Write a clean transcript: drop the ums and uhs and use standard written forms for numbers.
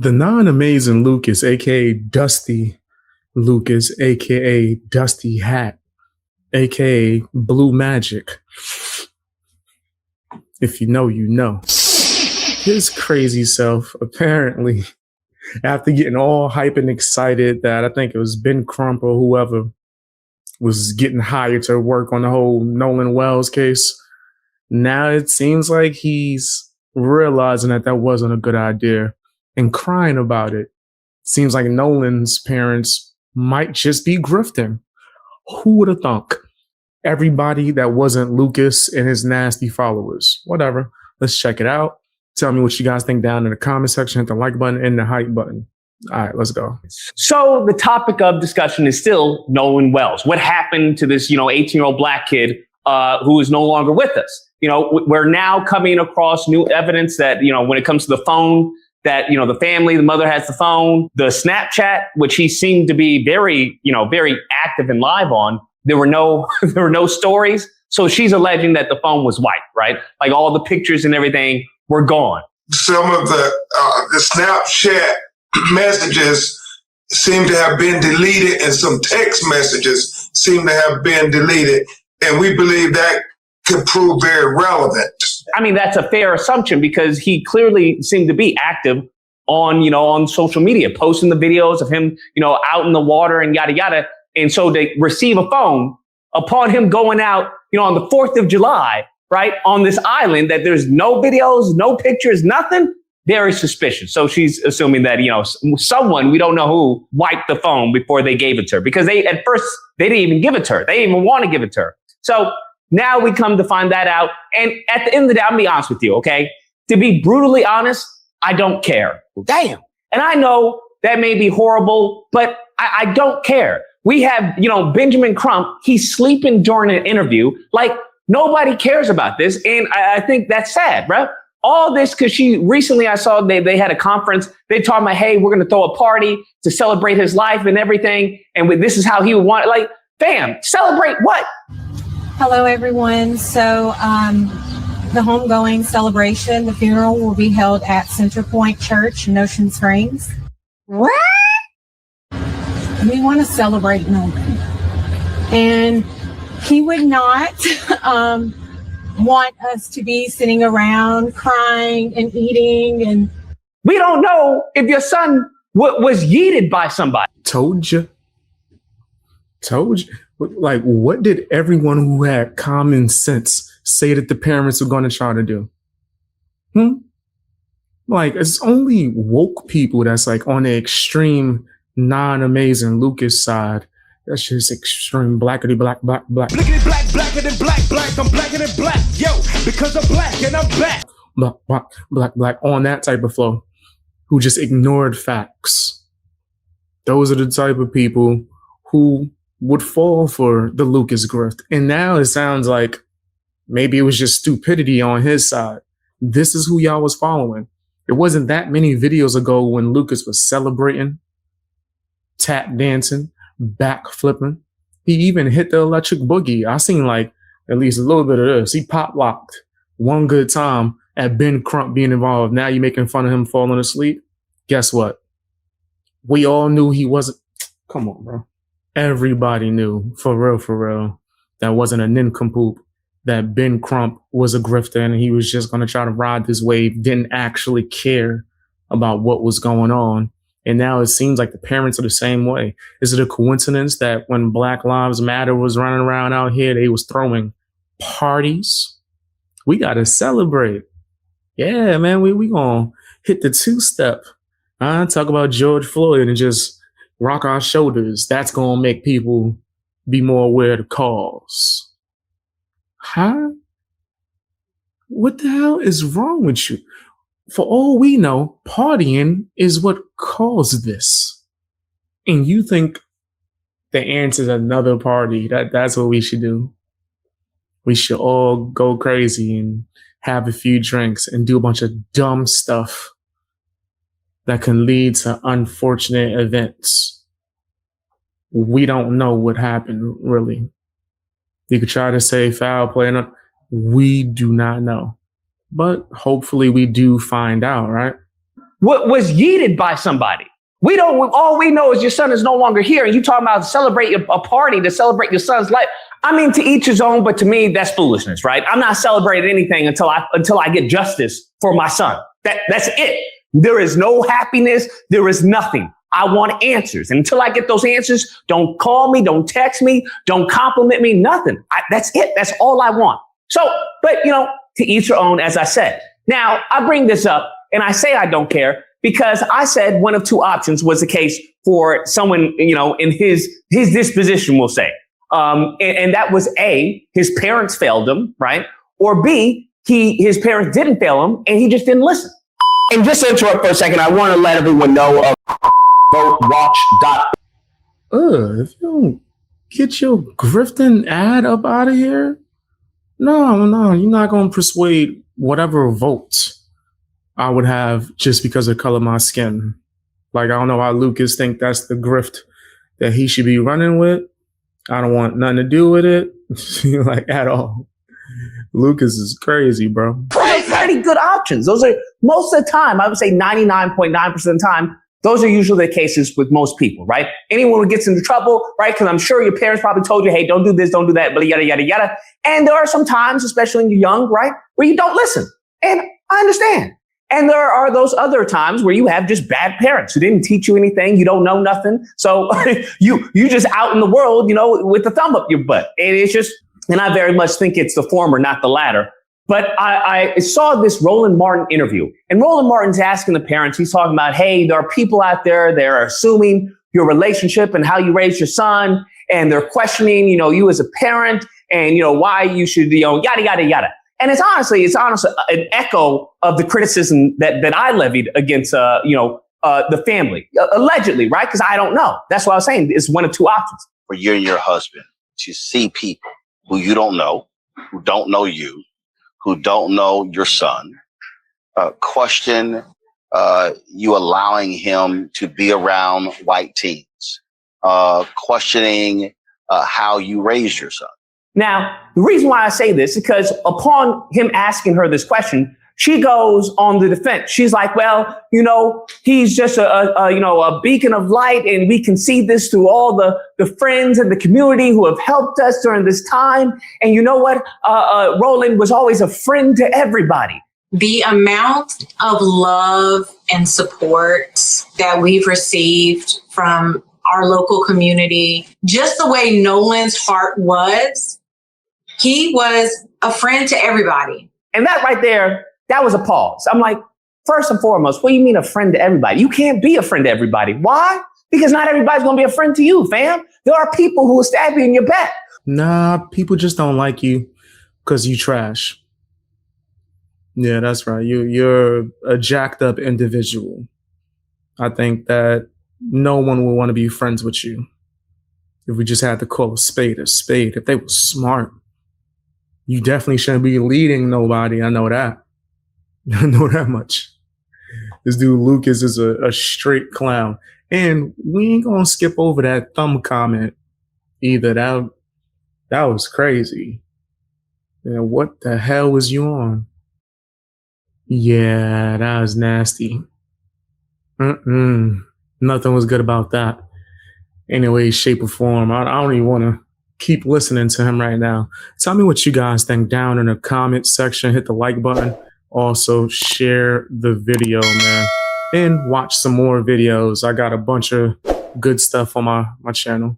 The non-amazing Lucas, aka Dusty Lucas, aka Dusty Hat, aka Blue Magic. If you know, you know. His crazy self, apparently, after getting all hype and excited that I think it was Ben Crump or whoever was getting hired to work on the whole Nolan Wells case, now it seems like he's realizing that that wasn't a good idea and crying about it. Seems like Nolan's parents might just be grifting. Who would have thunk? Everybody that wasn't Lucas and his nasty followers. Whatever. Let's check it out. Tell me what you guys think down in the comment section. Hit the like button and the hype button. All right, let's go. So the topic of discussion is still Nolan Wells. What happened to this, 18-year-old black kid who is no longer with us? We're now coming across new evidence that, when it comes to the phone, that, the family, the mother has the phone, the Snapchat, which he seemed to be very, very active and live on. There were no stories. So she's alleging that the phone was wiped, right? Like all the pictures and everything were gone. Some of the Snapchat messages seem to have been deleted, and some text messages seem to have been deleted. And we believe that could prove very relevant. I mean, that's a fair assumption because he clearly seemed to be active on social media, posting the videos of him, out in the water and yada, yada. And so to receive a phone upon him going out, on the 4th of July, right, on this island that there's no videos, no pictures, nothing, very suspicious. So she's assuming that, someone, we don't know who, wiped the phone before they gave it to her because at first they didn't even give it to her. They didn't even want to give it to her. So now we come to find that out. And at the end of the day, I'm going to be honest with you, okay? To be brutally honest, I don't care. Damn. And I know that may be horrible, but I don't care. We have, Benjamin Crump, he's sleeping during an interview. Like, nobody cares about this. And I think that's sad, bro. All this because I saw they had a conference. They talked about, hey, we're going to throw a party to celebrate his life and everything. And this is how he would want it. Like, fam, celebrate what? Hello, everyone. So the homegoing celebration, the funeral will be held at Center Point Church in Ocean Springs. What? We want to celebrate Nolan. And he would not want us to be sitting around crying and eating. And we don't know if your son was yeeted by somebody. Told you. Like, what did everyone who had common sense say that the parents were going to try to do? Like, it's only woke people that's like on the extreme, non-amazing Lucas side. That's just extreme blackity black. Blickety black, blacker than black, I'm blacker than black, yo, because I'm black and I'm back. Black, on that type of flow, who just ignored facts. Those are the type of people who would fall for the Lucas grift. And now it sounds like maybe it was just stupidity on his side. This is who y'all was following. It wasn't that many videos ago when Lucas was celebrating, tap dancing, back flipping. He even hit the electric boogie. I seen like at least a little bit of this. He pop locked one good time at Ben Crump being involved. Now you making fun of him falling asleep. Guess what? We all knew he wasn't. Come on, bro. Everybody knew, for real, that wasn't a nincompoop, that Ben Crump was a grifter and he was just going to try to ride this wave, didn't actually care about what was going on. And now it seems like the parents are the same way. Is it a coincidence that when Black Lives Matter was running around out here, they was throwing parties? We got to celebrate. Yeah, man, we going to hit the two-step. Talk about George Floyd and just rock our shoulders. That's going to make people be more aware of the cause. Huh? What the hell is wrong with you? For all we know, partying is what caused this. And you think the answer is another party. That's what we should do. We should all go crazy and have a few drinks and do a bunch of dumb stuff that can lead to unfortunate events. We don't know what happened, really. You could try to say foul play. We do not know. But hopefully we do find out, right? was yeeted by somebody. All we know is your son is no longer here. And you talking about celebrate a party to celebrate your son's life. I mean, to each his own, but to me, that's foolishness, right? I'm not celebrating anything until I get justice for my son. That's it. There is no happiness. There is nothing. I want answers. And until I get those answers, don't call me, don't text me, don't compliment me, nothing. That's it. That's all I want. So, but to each your own, as I said. Now, I bring this up and I say I don't care because I said one of two options was the case for someone, in his disposition, we'll say. And that was A, his parents failed him, right? Or B, his parents didn't fail him and he just didn't listen. And just to interrupt for a second, I want to let everyone know votewatch. If you don't get your grifting ad up out of here, no, you're not going to persuade whatever votes I would have just because of color of my skin. Like, I don't know why Lucas think that's the grift that he should be running with. I don't want nothing to do with it, like, at all. Lucas is crazy, bro. Those are pretty good options. Those are, most of the time, I would say 99.9% of the time, those are usually the cases with most people, right? Anyone who gets into trouble, right? Because I'm sure your parents probably told you, hey, don't do this, don't do that, but yada, yada, yada. And there are some times, especially when you're young, right, where you don't listen. And I understand. And there are those other times where you have just bad parents who didn't teach you anything. You don't know nothing. So you just out in the world, with the thumb up your butt. And it's just, and I very much think it's the former, not the latter. But I saw this Roland Martin interview, and Roland Martin's asking the parents, he's talking about, hey, there are people out there that are assuming your relationship and how you raise your son, and they're questioning, you as a parent and, why you should, yada, yada, yada. And it's honestly an echo of the criticism that I levied against, the family, allegedly, right? Because I don't know. That's what I was saying. It's one of two options. For you and your husband to see people who you don't know, who don't know you, who don't know your son, question you allowing him to be around white teens, questioning how you raised your son. Now, the reason why I say this is because upon him asking her this question, she goes on the defense. She's like, well, he's just a beacon of light, and we can see this through all the friends and the community who have helped us during this time. And you know what? Roland was always a friend to everybody. The amount of love and support that we've received from our local community, just the way Nolan's heart was, he was a friend to everybody. And that right there, that was a pause. I'm like, first and foremost, what do you mean a friend to everybody? You can't be a friend to everybody. Why? Because not everybody's going to be a friend to you, fam. There are people who will stab you in your back. Nah, people just don't like you because you trash. Yeah, that's right. You're a jacked up individual. I think that no one would want to be friends with you if we just had to call a spade a spade. If they were smart, you definitely shouldn't be leading nobody. I know that. I know that much. This dude Lucas is a straight clown. And we ain't gonna skip over that thumb comment either. That was crazy. What the hell was you on? Yeah, that was nasty. Nothing was good about that. Any way, shape, or form. I don't even want to keep listening to him right now. Tell me what you guys think down in the comment section. Hit the like button. Also, share the video, man. And watch some more videos. I got a bunch of good stuff on my channel.